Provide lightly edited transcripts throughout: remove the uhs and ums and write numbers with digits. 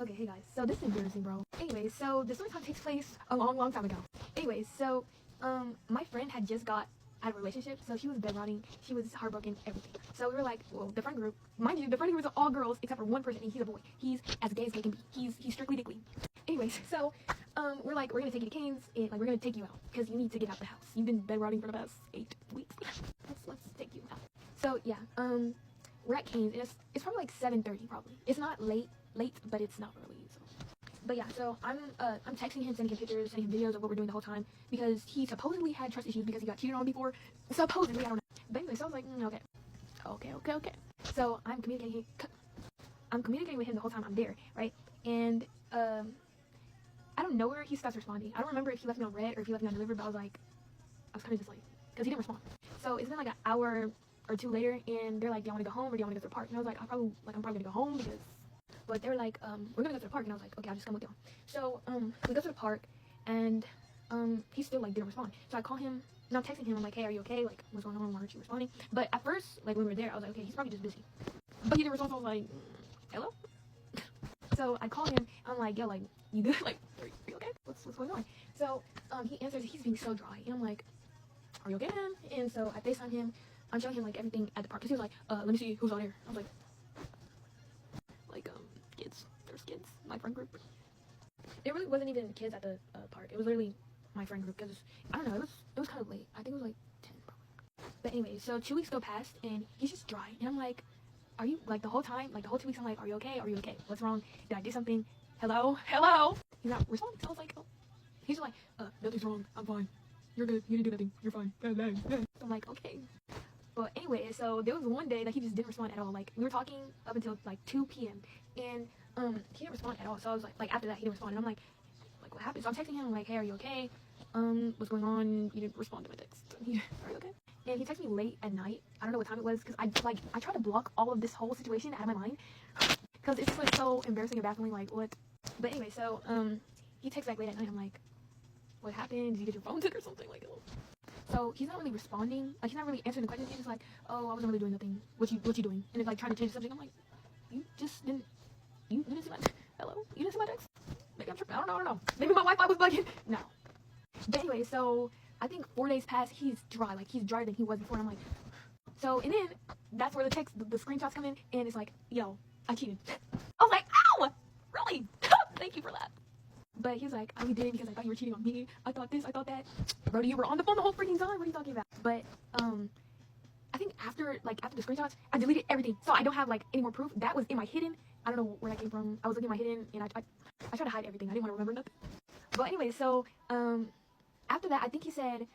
Okay, hey guys, so this is embarrassing, bro. Anyways, so the story time takes place a long time ago. Anyways, so, my friend had just got out of a relationship, so she was bedrotting, she was heartbroken, everything. So we were like, well, the friend group, mind you, the friend group is all girls except for one person, and he's a boy. He's as gay as gay can be. He's strictly dickly. Anyways, so, we're like, we're gonna take you to Cane's, and like, we're gonna take you out, because you need to get out the house. You've been bedrotting for the past 8 weeks. let's take you out. So, yeah, we're at Cane's, and it's probably like 7:30 probably. It's not late, but it's not early, so. But yeah, so I'm texting him, sending him pictures, sending him videos of what we're doing the whole time, because he supposedly had trust issues because he got cheated on before. Supposedly, I don't know. But anyway, so I was like, okay. So I'm communicating with him the whole time I'm there, right? And I don't know where he starts responding. I don't remember if he left me on read or if he left me on delivered, but I was kind of just like, because he didn't respond. So it's been like an hour or two later, and they're like, do you want to go home or do you want to go to the park? And I was like, I'm probably gonna go home, because. But they were like, we're gonna go to the park, and I was like, okay, I'll just come with you. So we go to the park, and he still like didn't respond. So I call him, and I'm texting him. I'm like, hey, are you okay? Like, what's going on? Why aren't you responding? But at first, like when we were there, I was like, okay, he's probably just busy. But he didn't respond. So I was like, hello. So I call him. I'm like, yo, like, you good? Like, are you okay? What's going on? So he answers. He's being so dry, and I'm like, are you okay, man? And so I FaceTime him. I'm showing him like everything at the park, because he was like, let me see who's out there. I was like, kids. There's kids. My friend group. It really wasn't even kids at the park. It was literally my friend group, because I don't know. It was kind of late. I think it was like 10 probably. But anyway, so 2 weeks go past, and he's just dry, and I'm like, are you, like, the whole time, like the whole 2 weeks, I'm like, are you okay? What's wrong? Did I do something? Hello? He's not responding. So I was like, oh. He's like, nothing's wrong. I'm fine. You're good. You didn't do nothing. You're fine. I'm like, okay. But anyway, so there was one day that he just didn't respond at all. Like, we were talking up until like 2 p.m. and he didn't respond at all. So I was like after that he didn't respond, and I'm like what happened? So I'm texting him, I'm like, hey, are you okay? What's going on? You didn't respond to my text. Are you okay? And he texted me late at night. I don't know what time it was, because I try to block all of this whole situation out of my mind, because it's just like so embarrassing and baffling. Like, what? But anyway, so he texts back late at night. I'm like, what happened? Did you get your phone took or something? Like, so he's not really responding. Like, he's not really answering the questions. He's just like, oh, I wasn't really doing nothing. What you doing? And it's like trying to change the subject. I'm like, you didn't see my hello? You didn't see my text? Maybe I'm tripping. I don't know. Maybe my Wi-Fi was bugging. No. But anyway, so I think 4 days passed. He's dry. Like, he's drier than he was before. And I'm like, so, and then that's where the screenshots come in, and it's like, yo, I cheated. I was like, ow! Really? Thank you for that. But he's like, I only did it because I thought you were cheating on me. I thought this, I thought that. Bro, you were on the phone the whole freaking time. What are you talking about? But I think after the screenshots, I deleted everything, so I don't have like any more proof. That was in my hidden. I don't know where that came from. I was looking at my hidden, and I tried to hide everything. I didn't want to remember nothing. But anyway, so after that, I think he said,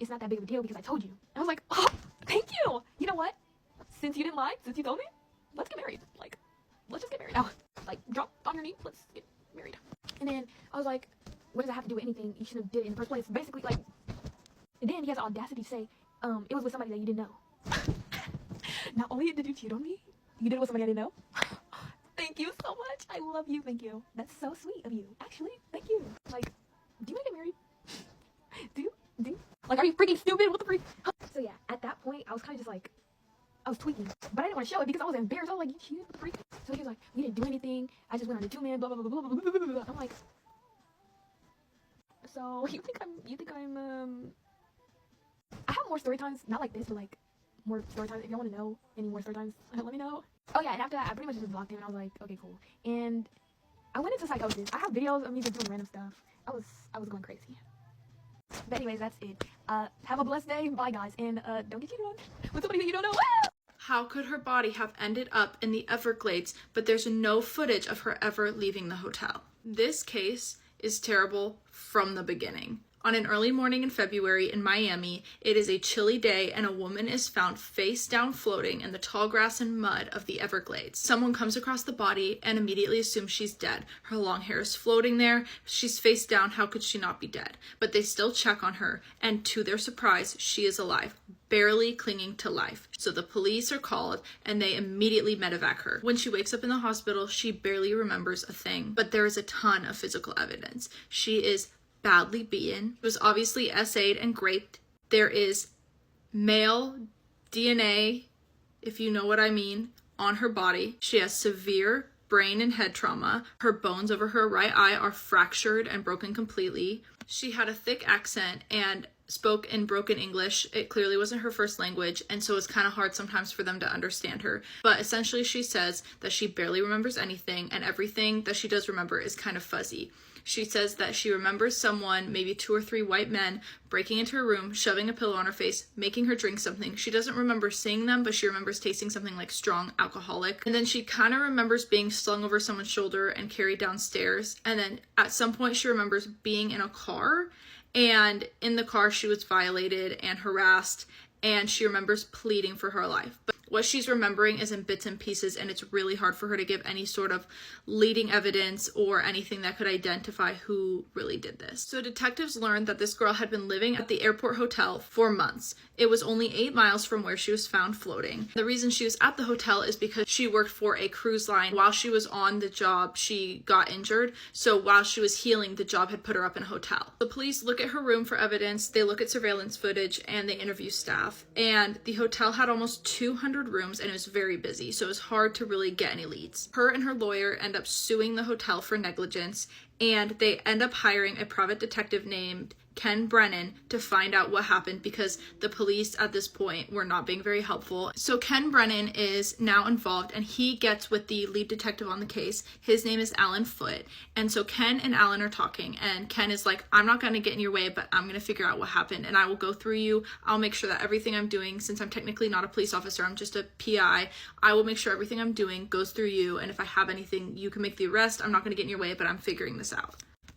it's not that big of a deal because I told you. And I was like, oh, thank you. You know what? Since you didn't lie, since you told me, let's get married. Like, let's just get married now. Like, drop on your knee. Let's get married. And then I was like, what does that have to do with anything? You should have did it in the first place. Basically, like, and then he has the audacity to say, it was with somebody that you didn't know. Not only did you cheat on me, you did it with somebody I didn't know. Thank you so much. I love you. Thank you. That's so sweet of you. Actually, thank you. Like, do you want to get married? Do you? Like, are you freaking stupid? What the freak? So yeah, at that point, I was kind of just like, I was tweaking. But I didn't want to show it because I was embarrassed. I was like, you cheated? What the freak? So he was like, we didn't do anything. I just went on a 2-man, blah, blah, blah, blah, blah, blah, blah, blah. I'm like, so you think I'm, I have more story times, not like this, but like more story times. If y'all want to know any more story times, let me know. Oh yeah, and after that, I pretty much just blocked him, and I was like, okay, cool. And I went into psychosis. I have videos of me just doing random stuff. I was going crazy. But anyways, that's it. Have a blessed day. Bye, guys. And don't get cheated on with somebody that you don't know. How could her body have ended up in the Everglades, but there's no footage of her ever leaving the hotel? This case is terrible from the beginning. On an early morning in February in Miami, it is a chilly day and a woman is found face down floating in the tall grass and mud of the Everglades. Someone comes across the body and immediately assumes she's dead. Her long hair is floating there. She's face down. How could she not be dead? But they still check on her, and to their surprise, she is alive, barely clinging to life. So the police are called and they immediately medevac her. When she wakes up in the hospital, she barely remembers a thing, but there is a ton of physical evidence. She is badly beaten, was obviously essayed and raped. There is male DNA, if you know what I mean, on her body. She has severe brain and head trauma. Her bones over her right eye are fractured and broken completely. She had a thick accent and spoke in broken English. It clearly wasn't her first language, and so it's kind of hard sometimes for them to understand her. But essentially she says that she barely remembers anything, and everything that she does remember is kind of fuzzy. She says that she remembers someone, maybe 2 or 3 white men, breaking into her room, shoving a pillow on her face, making her drink something. She doesn't remember seeing them, but she remembers tasting something like strong alcoholic. And then she kind of remembers being slung over someone's shoulder and carried downstairs. And then at some point she remembers being in a car, and in the car she was violated and harassed, and she remembers pleading for her life. But what she's remembering is in bits and pieces, and it's really hard for her to give any sort of leading evidence or anything that could identify who really did this. So detectives learned that this girl had been living at the airport hotel for months. It was only 8 miles from where she was found floating. The reason she was at the hotel is because she worked for a cruise line. While she was on the job, she got injured. So while she was healing, the job had put her up in a hotel. The police look at her room for evidence, they look at surveillance footage, and they interview staff. And the hotel had almost 200 rooms, and it was very busy, so it was hard to really get any leads. Her and her lawyer end up suing the hotel for negligence, and they end up hiring a private detective named Ken Brennan to find out what happened, because the police at this point were not being very helpful. So Ken Brennan is now involved, and he gets with the lead detective on the case. His name is Alan Foote. And so Ken and Alan are talking, and Ken is like, I'm not going to get in your way, but I'm going to figure out what happened, and I will go through you. I'll make sure that everything I'm doing, since I'm technically not a police officer, I'm just a PI, I will make sure everything I'm doing goes through you, and if I have anything, you can make the arrest. I'm not going to get in your way, but I'm figuring this out.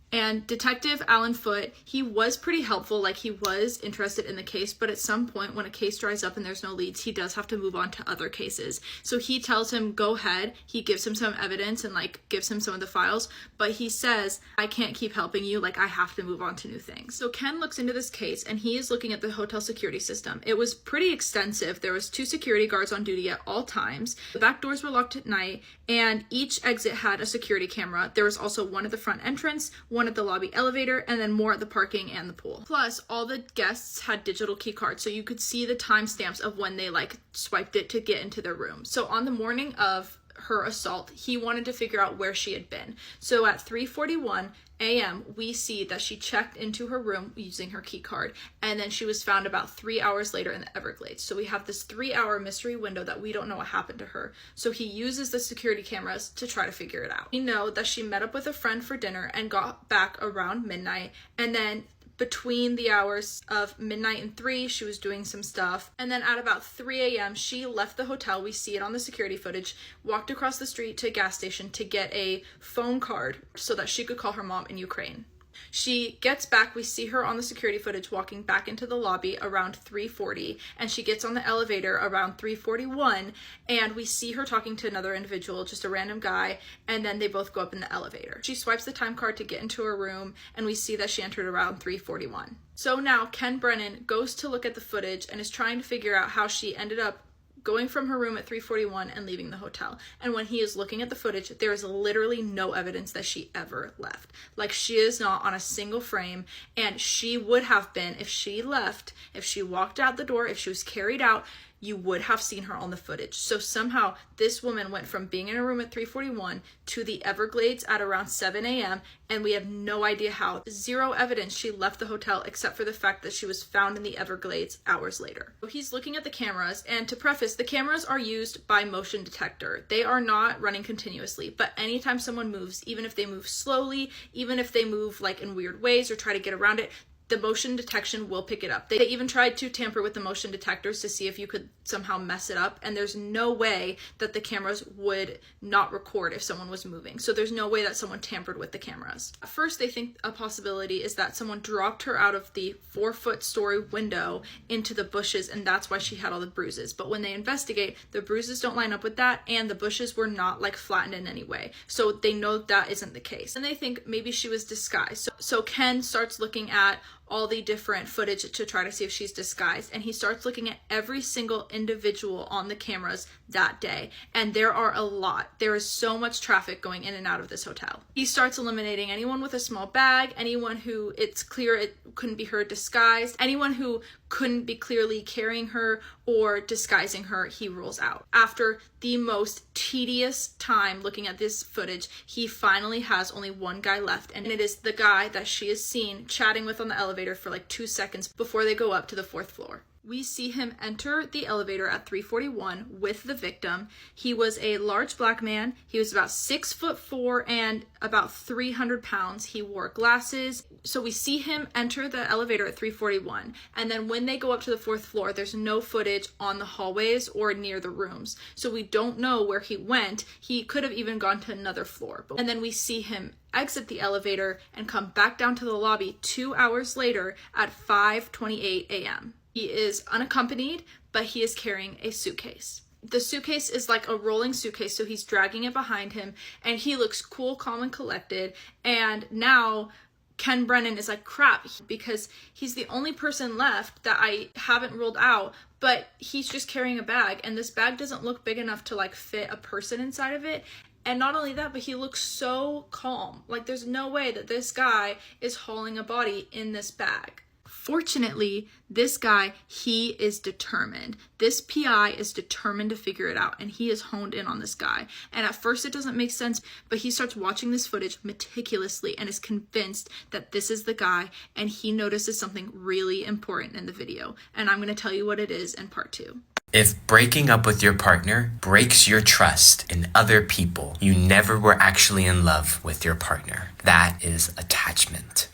And Detective Alan Foote, he was pretty helpful, like he was interested in the case, but at some point when a case dries up and there's no leads, he does have to move on to other cases. So he tells him, go ahead, he gives him some evidence and like gives him some of the files, but he says, I can't keep helping you, like I have to move on to new things. So Ken looks into this case and he is looking at the hotel security system. It was pretty extensive. There was 2 security guards on duty at all times. The back doors were locked at night, and each exit had a security camera. There was also one at the front entrance, one at the lobby elevator, and then more at the parking and the pool. Plus, all the guests had digital key cards, so you could see the timestamps of when they like swiped it to get into their room. So on the morning of her assault, he wanted to figure out where she had been. So at 3:41 a.m., we see that she checked into her room using her key card, and then she was found about 3 hours later in the Everglades. So we have this 3-hour mystery window that we don't know what happened to her. So he uses the security cameras to try to figure it out. We know that she met up with a friend for dinner and got back around midnight, and then between the hours of midnight and 3, she was doing some stuff. And then at about 3 a.m., she left the hotel. We see it on the security footage, walked across the street to a gas station to get a phone card so that she could call her mom in Ukraine. She gets back, we see her on the security footage walking back into the lobby around 3:40, and she gets on the elevator around 3:41, and we see her talking to another individual, just a random guy, and then they both go up in the elevator. She swipes the time card to get into her room, and we see that she entered around 3:41. So now Ken Brennan goes to look at the footage and is trying to figure out how she ended up going from her room at 3:41 and leaving the hotel. And when he is looking at the footage, there is literally no evidence that she ever left. Like, she is not on a single frame, and she would have been if she left, if she walked out the door, if she was carried out, you would have seen her on the footage. So somehow this woman went from being in a room at 3:41 to the Everglades at around 7 a.m. and we have no idea how. Zero evidence she left the hotel except for the fact that she was found in the Everglades hours later. So he's looking at the cameras, and to preface, the cameras are used by motion detector. They are not running continuously, but anytime someone moves, even if they move slowly, even if they move like in weird ways or try to get around it, the motion detection will pick it up. They even tried to tamper with the motion detectors to see if you could somehow mess it up, and there's no way that the cameras would not record if someone was moving. So there's no way that someone tampered with the cameras. At first, they think a possibility is that someone dropped her out of the 4-foot story window into the bushes, and that's why she had all the bruises. But when they investigate, the bruises don't line up with that, and the bushes were not like flattened in any way. So they know that isn't the case. And they think maybe she was disguised. So Ken starts looking at all the different footage to try to see if she's disguised, and he starts looking at every single individual on the cameras that day, and there are a lot. There is so much traffic going in and out of this hotel. He starts eliminating anyone with a small bag, anyone who it's clear it couldn't be her disguised, anyone who couldn't be clearly carrying her or disguising her, he rules out. After the most tedious time looking at this footage, he finally has only one guy left, and it is the guy that she is seen chatting with on the elevator for like 2 seconds before they go up to the 4th floor. We see him enter the elevator at 3:41 with the victim. He was a large black man. He was about 6'4" and about 300 pounds. He wore glasses. So we see him enter the elevator at 3:41. And then when they go up to the 4th floor, there's no footage on the hallways or near the rooms. So we don't know where he went. He could have even gone to another floor. And then we see him exit the elevator and come back down to the lobby 2 hours later at 5:28 a.m. He is unaccompanied, but he is carrying a suitcase. The suitcase is like a rolling suitcase, so he's dragging it behind him, and he looks cool, calm, and collected. And now Ken Brennan is like, crap, because he's the only person left that I haven't ruled out, but he's just carrying a bag, and this bag doesn't look big enough to like fit a person inside of it. And not only that, but he looks so calm. Like there's no way that this guy is hauling a body in this bag. Fortunately, this guy, he is determined. This PI is determined to figure it out, and he is honed in on this guy. And at first it doesn't make sense, but he starts watching this footage meticulously and is convinced that this is the guy, and he notices something really important in the video. And I'm going to tell you what it is in part 2. If breaking up with your partner breaks your trust in other people, you never were actually in love with your partner. That is attachment.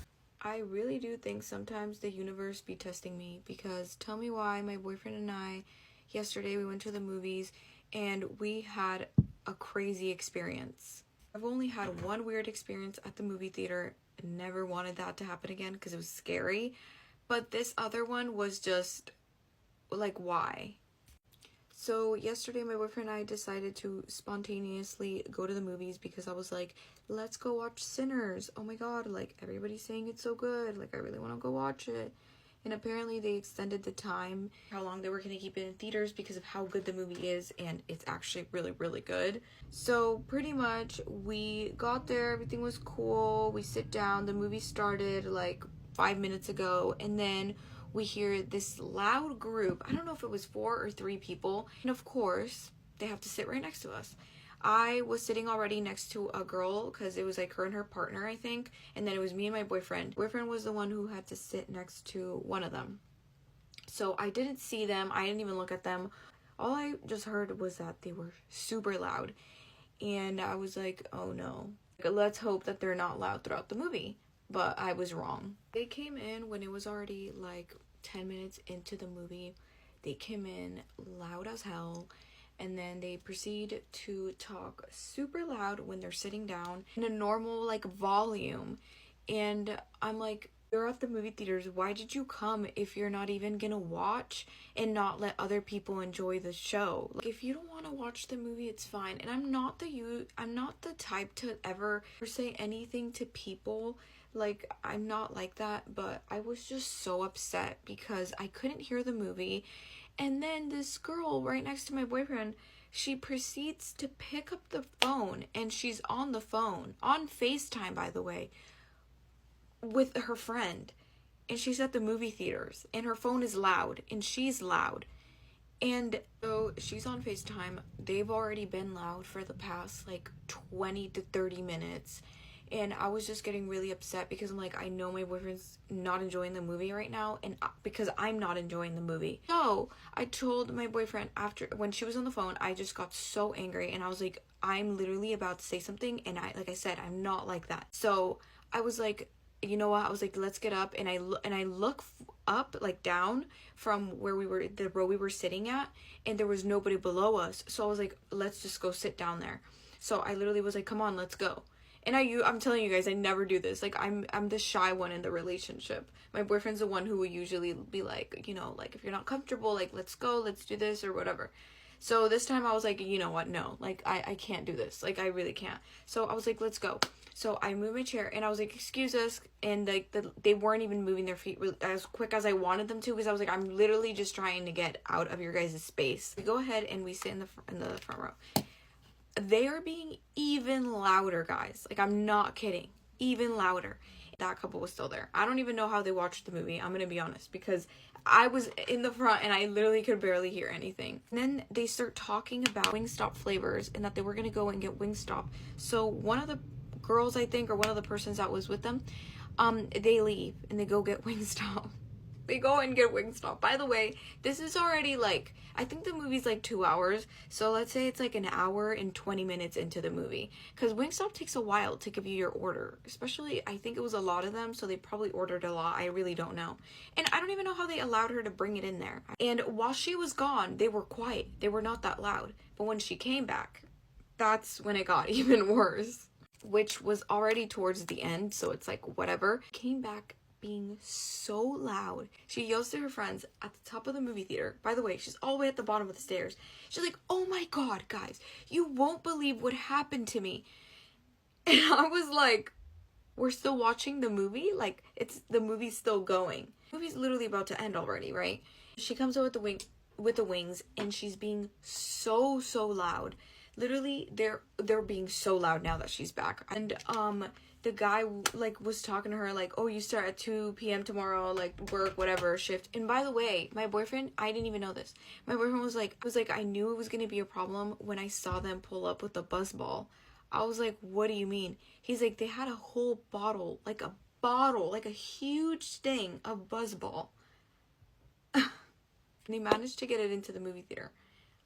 I really do think sometimes the universe be testing me, because tell me why my boyfriend and I, yesterday we went to the movies and we had a crazy experience. I've only had one weird experience at the movie theater. I never wanted that to happen again because it was scary. But this other one was just like, why? So yesterday my boyfriend and I decided to spontaneously go to the movies because I was like, let's go watch Sinners. Oh my god, like everybody's saying it's so good. Like I really want to go watch it. And apparently they extended the time, how long they were going to keep it in theaters because of how good the movie is, and it's actually really, really good. So pretty much we got there, everything was cool. We sit down, the movie started like 5 minutes ago, and then we hear this loud group. I don't know if it was 4 or 3 people. And of course, they have to sit right next to us. I was sitting already next to a girl because it was like her and her partner, I think. And then it was me and my boyfriend. Boyfriend was the one who had to sit next to one of them. So I didn't see them. I didn't even look at them. All I just heard was that they were super loud. And I was like, oh no. Let's hope that they're not loud throughout the movie. But I was wrong. They came in when it was already like 10 minutes into the movie. They came in loud as hell, and then they proceed to talk super loud when they're sitting down in a normal like volume. And I'm like, you're at the movie theaters, why did you come if you're not even gonna watch and not let other people enjoy the show? Like, if you don't want to watch the movie, it's fine. And I'm not the type to ever say anything to people. Like, I'm not like that, but I was just so upset because I couldn't hear the movie. And then this girl right next to my boyfriend, she proceeds to pick up the phone, and she's on the phone, on FaceTime, by the way, with her friend. And she's at the movie theaters, and her phone is loud, and she's loud. And so she's on FaceTime. They've already been loud for the past like 20 to 30 minutes. And I was just getting really upset because I'm like, I know my boyfriend's not enjoying the movie right now, and because I'm not enjoying the movie. So I told my boyfriend after, when she was on the phone, I just got so angry, and I was like, I'm literally about to say something, and like I said, I'm not like that. So I was like, you know what? I was like, let's get up, and I look up, like down from where we were, the row we were sitting at, and there was nobody below us. So I was like, let's just go sit down there. So I literally was like, come on, let's go. And I'm telling you guys, I never do this. Like, I'm the shy one in the relationship. My boyfriend's the one who will usually be like, you know, like, if you're not comfortable, like, let's go, let's do this, or whatever. So this time I was like, you know what, no, like I can't do this, like I really can't. So I was like, let's go. So I moved my chair and I was like, excuse us, and like they weren't even moving their feet as quick as I wanted them to, because I was like, I'm literally just trying to get out of your guys' space. We go ahead and we sit in the front row. They are being even louder, guys. Like, I'm not kidding. Even louder. That couple was still there. I don't even know how they watched the movie, I'm gonna be honest, because I was in the front and I literally could barely hear anything. And then they start talking about Wingstop flavors and that they were gonna go and get Wingstop. So one of the girls, I think, or one of the persons that was with them, they leave and they go get Wingstop. They go and get Wingstop. By the way, this is already like, I think the movie's like 2 hours. So let's say it's like an hour and 20 minutes into the movie. Because Wingstop takes a while to give you your order. Especially, I think it was a lot of them. So they probably ordered a lot. I really don't know. And I don't even know how they allowed her to bring it in there. And while she was gone, they were quiet. They were not that loud. But when she came back, that's when it got even worse. Which was already towards the end. So it's like, whatever. Came back being so loud. She yells to her friends at the top of the movie theater. By the way, she's all the way at the bottom of the stairs. She's like, oh my god, guys, you won't believe what happened to me. And I was like, we're still watching the movie? Like, the movie's still going. The movie's literally about to end already, right? She comes out with the wings and she's being so loud. Literally, they're being so loud now that she's back. And the guy like was talking to her like, oh, you start at 2 p.m. tomorrow, like work, whatever, shift. And by the way, my boyfriend, I didn't even know this. My boyfriend was like, I knew it was gonna be a problem when I saw them pull up with the buzz ball. I was like, what do you mean? He's like, they had a whole bottle, like a huge thing of buzz ball. And they managed to get it into the movie theater.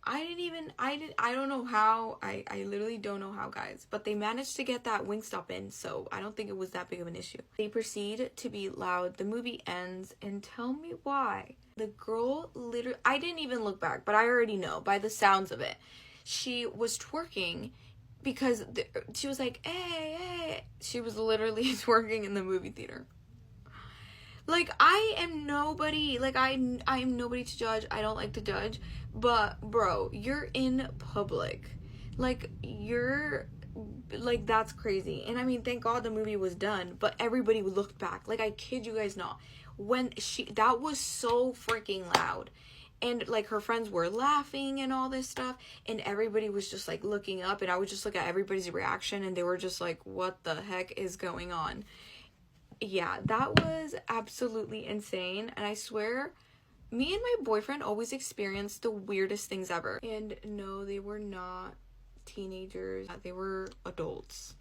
I don't know how, I literally don't know how, guys, but they managed to get that Wingstop in, so I don't think it was that big of an issue. They proceed to be loud, the movie ends, and tell me why. The girl literally, I didn't even look back, but I already know by the sounds of it. She was twerking because she was like, hey, she was literally twerking in the movie theater. Like, I am nobody, like, I'm nobody to judge, I don't like to judge, but, bro, you're in public, like, that's crazy. And I mean, thank God the movie was done, but everybody looked back, like, I kid you guys not, when that was so freaking loud, and, like, her friends were laughing and all this stuff, and everybody was just, like, looking up, and I would just look at everybody's reaction, and they were just like, what the heck is going on? Yeah, that was absolutely insane, and I swear, me and my boyfriend always experienced the weirdest things ever. And no, they were not teenagers, they were adults.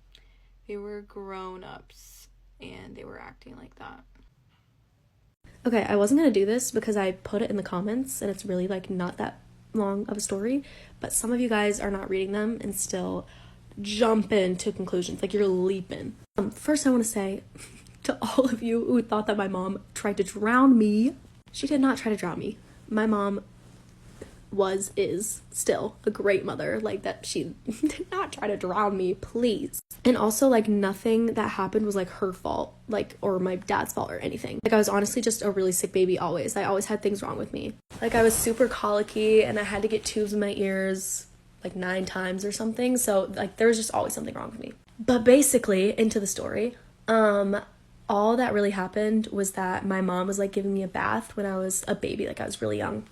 They were grown-ups, and they were acting like that. Okay, I wasn't gonna do this because I put it in the comments, and it's really, like, not that long of a story, but some of you guys are not reading them and still jumping to conclusions, like, you're leaping. First I want to say to all of you who thought that my mom tried to drown me, she did not try to drown me. My mom is still a great mother, like, that she did not try to drown me, please. And also, like, nothing that happened was, like, her fault, like, or my dad's fault or anything. Like, I was honestly just a really sick baby always. I always had things wrong with me. Like, I was super colicky and I had to get tubes in my ears like 9 times or something, so, like, there was just always something wrong with me. But basically, into the story, all that really happened was that my mom was, like, giving me a bath when I was a baby, like, I was really young.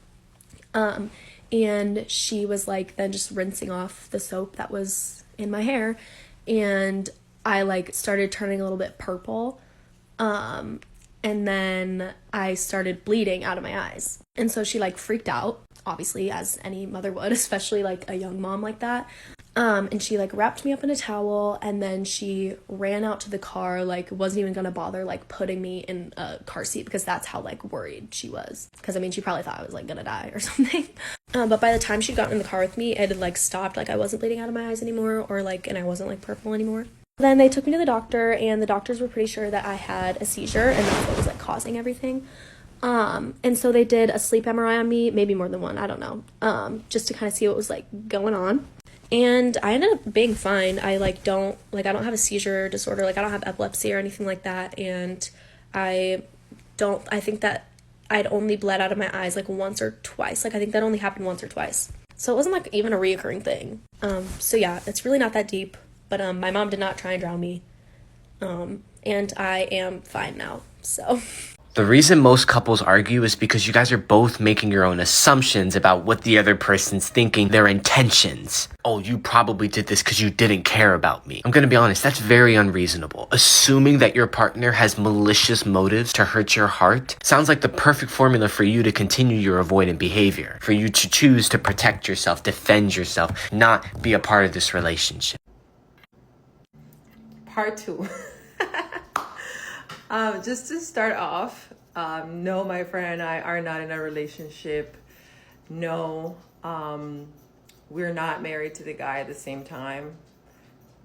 And she was, like, then just rinsing off the soap that was in my hair, and I, like, started turning a little bit purple, and then I started bleeding out of my eyes. And so she, like, freaked out, obviously, as any mother would, especially, like, a young mom like that. And she, like, wrapped me up in a towel, and then she ran out to the car, like, wasn't even gonna bother, like, putting me in a car seat, because that's how, like, worried she was. Because, I mean, she probably thought I was, like, gonna die or something. But by the time she'd gotten in the car with me, it had, like, stopped, like, I wasn't bleeding out of my eyes anymore, or, like, and I wasn't, like, purple anymore. Then they took me to the doctor, and the doctors were pretty sure that I had a seizure, and that's what was, like, causing everything. And so they did a sleep MRI on me, maybe more than one, I don't know, just to kind of see what was, like, going on. And I ended up being fine. I, like, I don't have a seizure disorder, like, I don't have epilepsy or anything like that, and I think that I'd only bled out of my eyes, like, once or twice. Like, I think that only happened once or twice. So it wasn't like even a reoccurring thing. So yeah, it's really not that deep. But my mom did not try and drown me. And I am fine now. So The reason most couples argue is because you guys are both making your own assumptions about what the other person's thinking, their intentions. Oh, you probably did this because you didn't care about me. I'm gonna be honest, that's very unreasonable. Assuming that your partner has malicious motives to hurt your heart sounds like the perfect formula for you to continue your avoidant behavior, for you to choose to protect yourself, defend yourself, not be a part of this relationship. Part 2. Just to start off, no, my friend and I are not in a relationship. No, we're not married to the guy at the same time.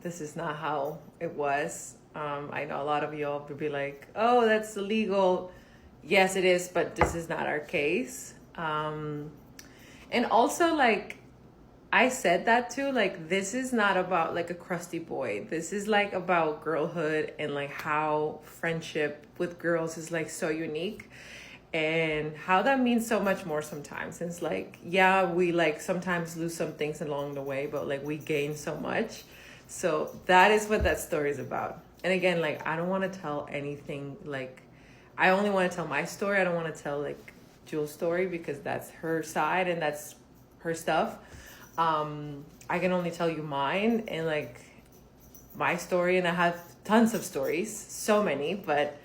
This is not how it was. I know a lot of y'all would be like, oh, that's illegal. Yes, it is, but this is not our case. And also, like, I said that too, like, this is not about like a crusty boy. This is like about girlhood and like how friendship with girls is like so unique and how that means so much more sometimes. It's like, yeah, we like sometimes lose some things along the way, but like we gain so much. So that is what that story is about. And again, like, I don't want to tell anything, like, I only want to tell my story. I don't want to tell like Jules' story because that's her side and that's her stuff. I can only tell you mine and like my story, and I have tons of stories, so many, but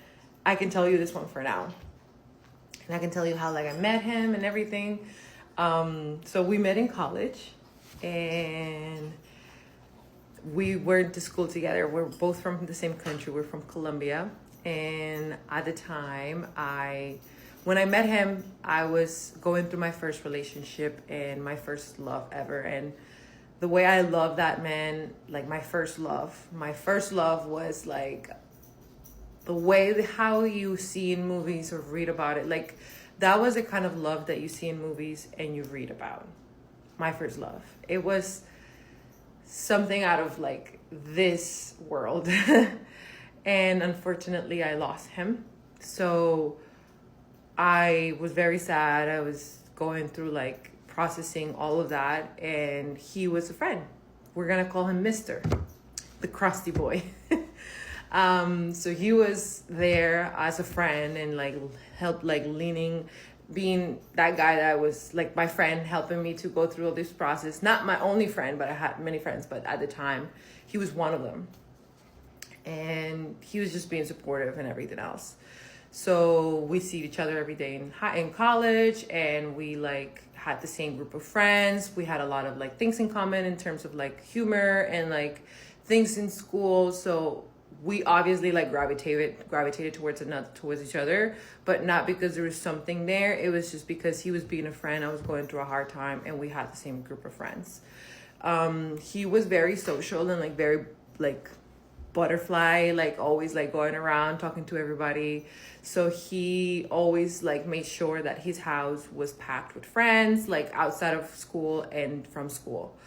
I can tell you this one for now. And I can tell you how like I met him and everything. So we met in college and we went to school together. We're both from the same country. We're from Colombia. And at the time, when I met him, I was going through my first relationship and my first love ever. And the way I love that man, like my first love was like the way how you see in movies or read about it. Like that was the kind of love that you see in movies and you read about. My first love. It was something out of like this world. And unfortunately, I lost him. So I was very sad. I was going through like processing all of that, and he was a friend. We're gonna call him Mr. the crusty boy. So he was there as a friend and like helped, like being that guy that was like my friend, helping me to go through all this process. Not my only friend, but I had many friends, but at the time he was one of them. And he was just being supportive and everything else. So we see each other every day in college, and we like had the same group of friends. We had a lot of like things in common in terms of like humor and like things in school. So we obviously like gravitated towards each other, but not because there was something there. It was just because he was being a friend. I was going through a hard time, and we had the same group of friends. He was very social and like very like butterfly, like always like going around talking to everybody. So he always like made sure that his house was packed with friends, like outside of school and from school.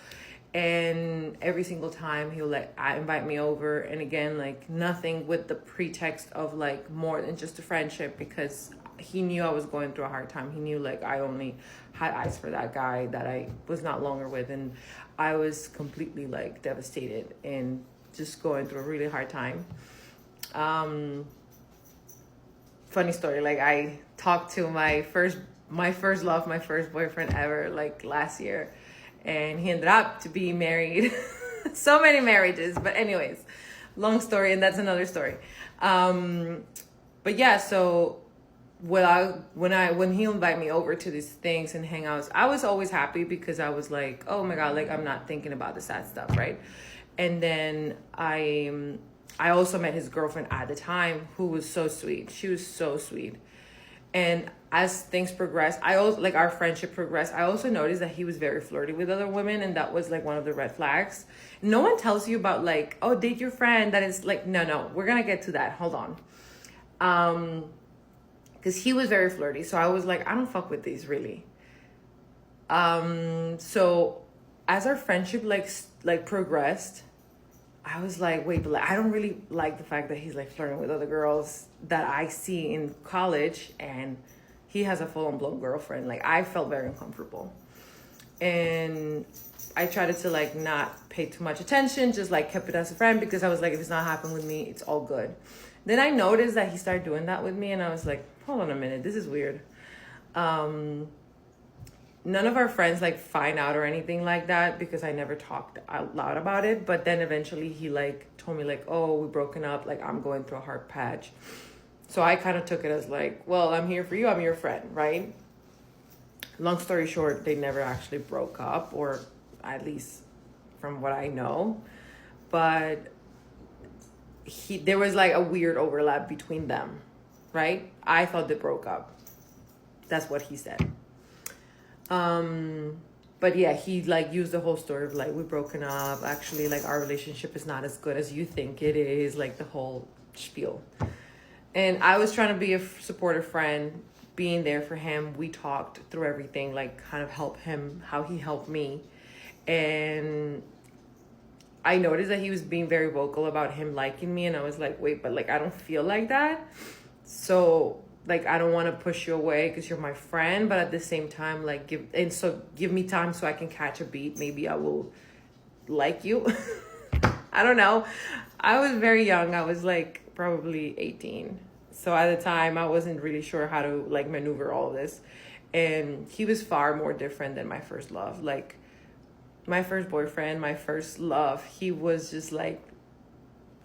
And every single time he'll like invite me over, and again, like nothing with the pretext of like more than just a friendship, because he knew I was going through a hard time. He knew like I only had eyes for that guy that I was not longer with, and I was completely like devastated and just going through a really hard time. Funny story, like I talked to my first boyfriend ever, like last year, and he ended up to be married. So many marriages, but anyways, long story, and that's another story. But yeah, so when he invited me over to these things and hangouts, I was always happy because I was like, oh my God, like I'm not thinking about the sad stuff, right? And then I also met his girlfriend at the time, who was so sweet. She was so sweet. And as things progressed, I also like our friendship progressed. I also noticed that he was very flirty with other women, and that was like one of the red flags. No one tells you about like, oh, date your friend. That is like, no, we're gonna get to that. Hold on. Because he was very flirty. So I was like, I don't fuck with these really. So as our friendship like progressed, I was like, wait, but like, I don't really like the fact that he's like flirting with other girls that I see in college, and he has a full-on blown girlfriend. Like I felt very uncomfortable. and I tried to like not pay too much attention, just like kept it as a friend, because I was like, if it's not happening with me, it's all good. Then I noticed that he started doing that with me, and I was like, hold on a minute, this is weird. None of our friends like find out or anything like that, because I never talked out loud about it. But then eventually he like told me like, oh, we're broken up, like I'm going through a hard patch. So I kind of took it as like, well, I'm here for you, I'm your friend, right? Long story short, they never actually broke up, or at least from what I know. But there was like a weird overlap between them, right? I thought they broke up. That's what he said. But yeah, he like used the whole story of like, we're broken up. Actually, like our relationship is not as good as you think it is, like the whole spiel. And I was trying to be a supportive friend, being there for him. We talked through everything, like kind of help him how he helped me. And I noticed that he was being very vocal about him liking me. And I was like, wait, but like, I don't feel like that. So like, I don't want to push you away because you're my friend. But at the same time, like, give me time so I can catch a beat. Maybe I will like you. I don't know. I was very young. I was like probably 18. So at the time, I wasn't really sure how to like maneuver all this. And he was far more different than my first love. Like my first boyfriend, my first love, he was just like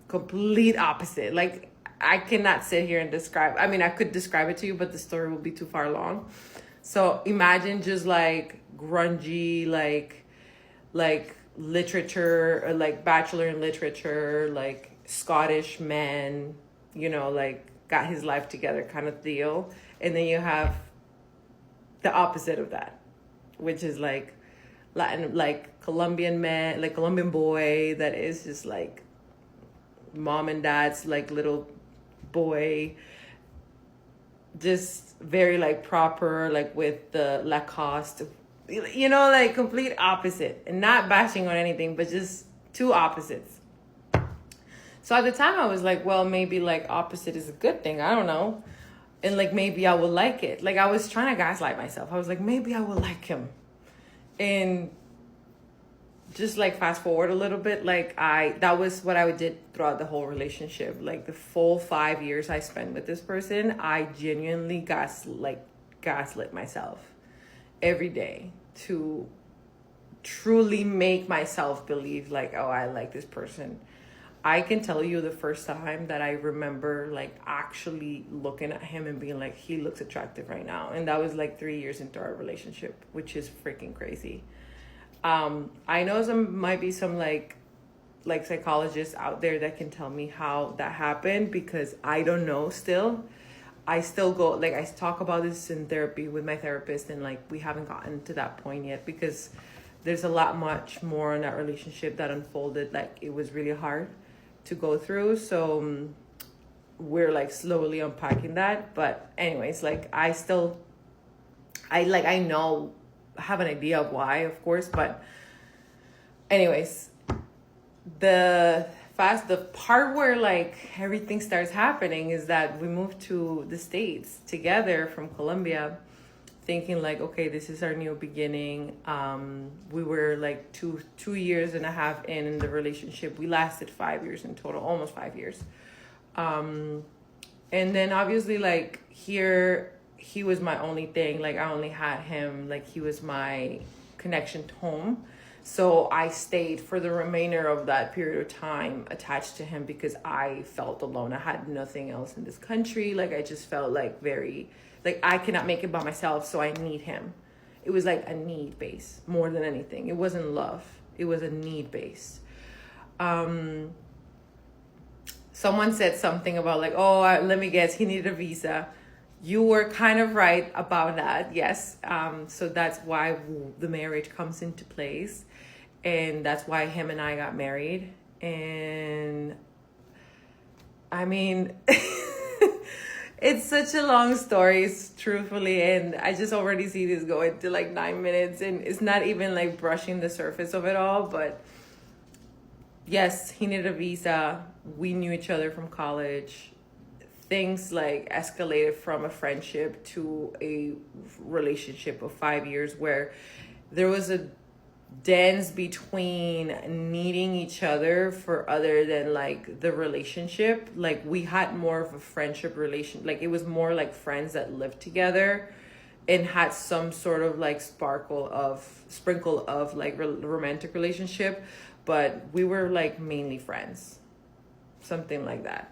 complete opposite. Like I cannot sit here and describe. I mean, I could describe it to you, but the story will be too far long. So imagine just like grungy, like literature, or like bachelor in literature, like Scottish man, you know, like got his life together kind of deal. And then you have the opposite of that, which is like Latin, like Colombian man, like Colombian boy that is just like mom and dad's like little boy, just very like proper, like with the Lacoste, you know, like complete opposite. And not bashing on anything, but just two opposites. So at the time I was like, well, maybe like opposite is a good thing, I don't know. And like maybe I will like it. Like I was trying to gaslight myself. I was like, maybe I will like him. And just like fast forward a little bit, like that was what I did throughout the whole relationship. Like the full 5 years I spent with this person, I genuinely gaslit myself every day to truly make myself believe like, oh, I like this person. I can tell you the first time that I remember like actually looking at him and being like, he looks attractive right now. And that was like 3 years into our relationship, which is freaking crazy. I know might be some like psychologists out there that can tell me how that happened, because I don't know still. I still go, like I talk about this in therapy with my therapist, and like we haven't gotten to that point yet, because there's a lot much more in that relationship that unfolded. Like it was really hard to go through. So we're like slowly unpacking that. But anyways, like I know, have an idea of why, of course, but anyways, the part where like everything starts happening is that we moved to the States together from Colombia, thinking like, okay, this is our new beginning. We were like two years and a half in the relationship. We lasted 5 years in total, almost 5 years. And then obviously like here, he was my only thing. Like I only had him, like he was my connection to home. So I stayed for the remainder of that period of time attached to him, because I felt alone. I had nothing else in this country. Like I just felt like very, like I cannot make it by myself, so I need him. It was like a need base more than anything. It wasn't love. It was a need base. Someone said something about like, oh, let me guess, he needed a visa. You were kind of right about that, yes. So that's why the marriage comes into place. And that's why him and I got married. And I mean, it's such a long story, truthfully. And I just already see this going to like 9 minutes. And it's not even like brushing the surface of it all. But yes, he needed a visa. We knew each other from college. Things like escalated from a friendship to a relationship of 5 years, where there was a dance between needing each other for other than like the relationship. Like we had more of a friendship relation, like it was more like friends that lived together and had some sort of like sprinkle of like romantic relationship, but we were like mainly friends, something like that.